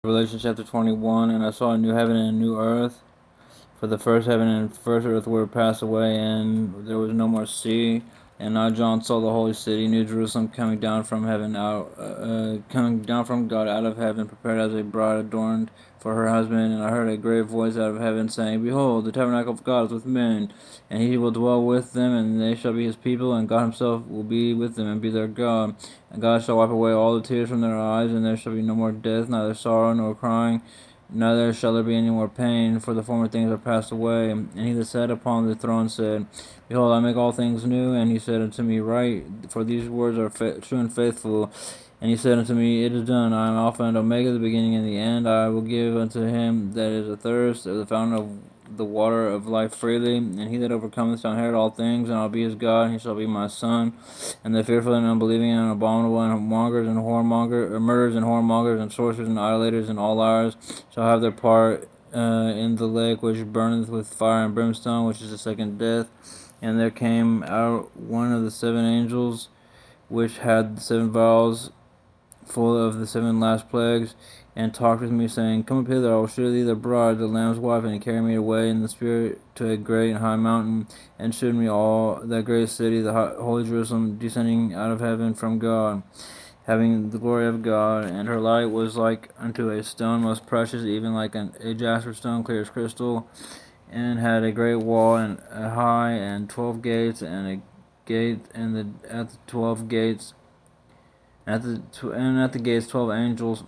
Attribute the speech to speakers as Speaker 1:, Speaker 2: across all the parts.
Speaker 1: Revelation chapter 21, and I saw a new heaven and a new earth. For the first heaven and first earth were passed away, and there was no more sea. And I, John, saw the holy city, New Jerusalem, coming down from heaven, coming down from God out of heaven, prepared as a bride adorned for her husband. And I heard a great voice out of heaven saying, Behold, the tabernacle of God is with men, and he will dwell with them, and they shall be his people, and God himself will be with them and be their God. And God shall wipe away all the tears from their eyes, and there shall be no more death, neither sorrow nor crying. Neither shall there be any more pain, for the former things are passed away. And he that sat upon the throne said, Behold, I make all things new. And he said unto me, Write, for these words are true and faithful. And he said unto me, It is done. I am Alpha and Omega, the beginning and the end. I will give unto him that is athirst of the fountain of the water of life freely. And he that overcometh shall inherit all things, and I will be his God, and he shall be my son. And the fearful and unbelieving and abominable and mongers and murderers and whoremongers and sorcerers and idolaters and all liars shall have their part in the lake which burneth with fire and brimstone, which is the second death. And there came out one of the seven angels, which had the seven vials full of the seven last plagues, and talked with me, saying, Come up hither, I will show thee the bride, the Lamb's wife. And he carried me away in the spirit to a great and high mountain, and showed me all that great city, the holy Jerusalem, descending out of heaven from God, having the glory of God. And her light was like unto a stone most precious, even like a jasper stone, clear as crystal, and had a great wall, and a high, and 12 gates, and a gate, and at the 12 gates, at the gates 12 angels,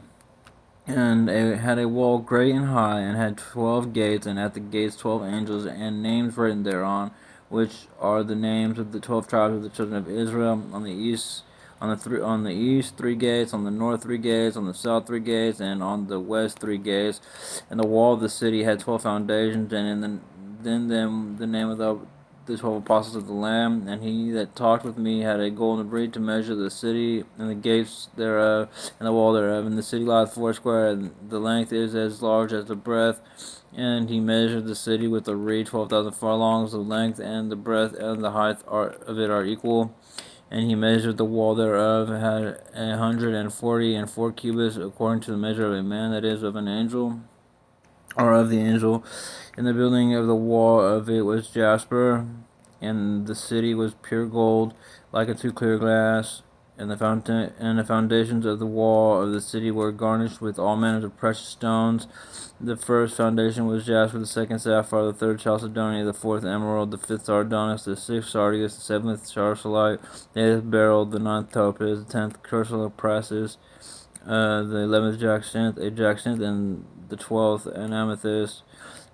Speaker 1: and it had a wall great and high, and had 12 gates, and at the gates 12 angels, and names written thereon, which are the names of the 12 tribes of the children of Israel. On the east, on the east 3 gates, on the north 3 gates, on the south 3 gates, and on the west 3 gates. And the wall of the city had 12 foundations, and in them the name of the 12 apostles of the Lamb. And he that talked with me had a golden reed to measure the city and the gates thereof and the wall thereof. And the city lieth foursquare, and the length is as large as the breadth. And he measured the city with a reed, 12,000 furlongs. The length and the breadth and the height of it are equal. And he measured the wall thereof, had 144 cubits, according to the measure of a man, that is, of an angel, or of the angel. And the building of the wall of it was jasper, and the city was pure gold, like unto clear glass. And the foundations of the wall of the city were garnished with all manner of precious stones. The first foundation was jasper, the second sapphire, the third chalcedony, the fourth emerald, the fifth sardonyx, the sixth sardius, the seventh chrysolite, the eighth beryl, the ninth topaz, the tenth chrysoprasus, the 11th jacinth, and the 12th an amethyst.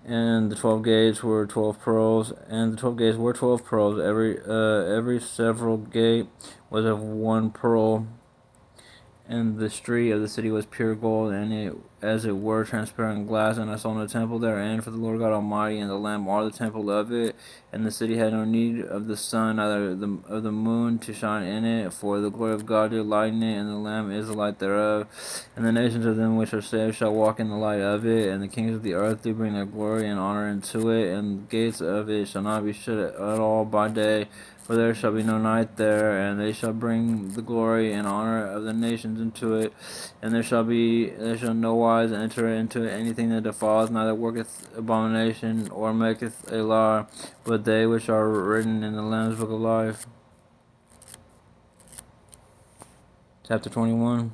Speaker 1: And the 12 gates were 12 pearls, and the 12 gates were 12 pearls. Every several gate was of one pearl. And the street of the city was pure gold, and it as it were transparent glass. And I saw no temple therein, for the Lord God Almighty and the Lamb are the temple of it. And the city had no need of the sun, neither of the moon to shine in it, for the glory of God did lighten it, and the Lamb is the light thereof. And the nations of them which are saved shall walk in the light of it, and the kings of the earth do bring their glory and honor into it. And the gates of it shall not be shut at all by day, for there shall be no night there. And they shall bring the glory and honor of the nations into it. And there shall no wise enter into it anything that defileth, neither worketh abomination, or maketh a lie, but they which are written in the Lamb's book of life. Chapter 21.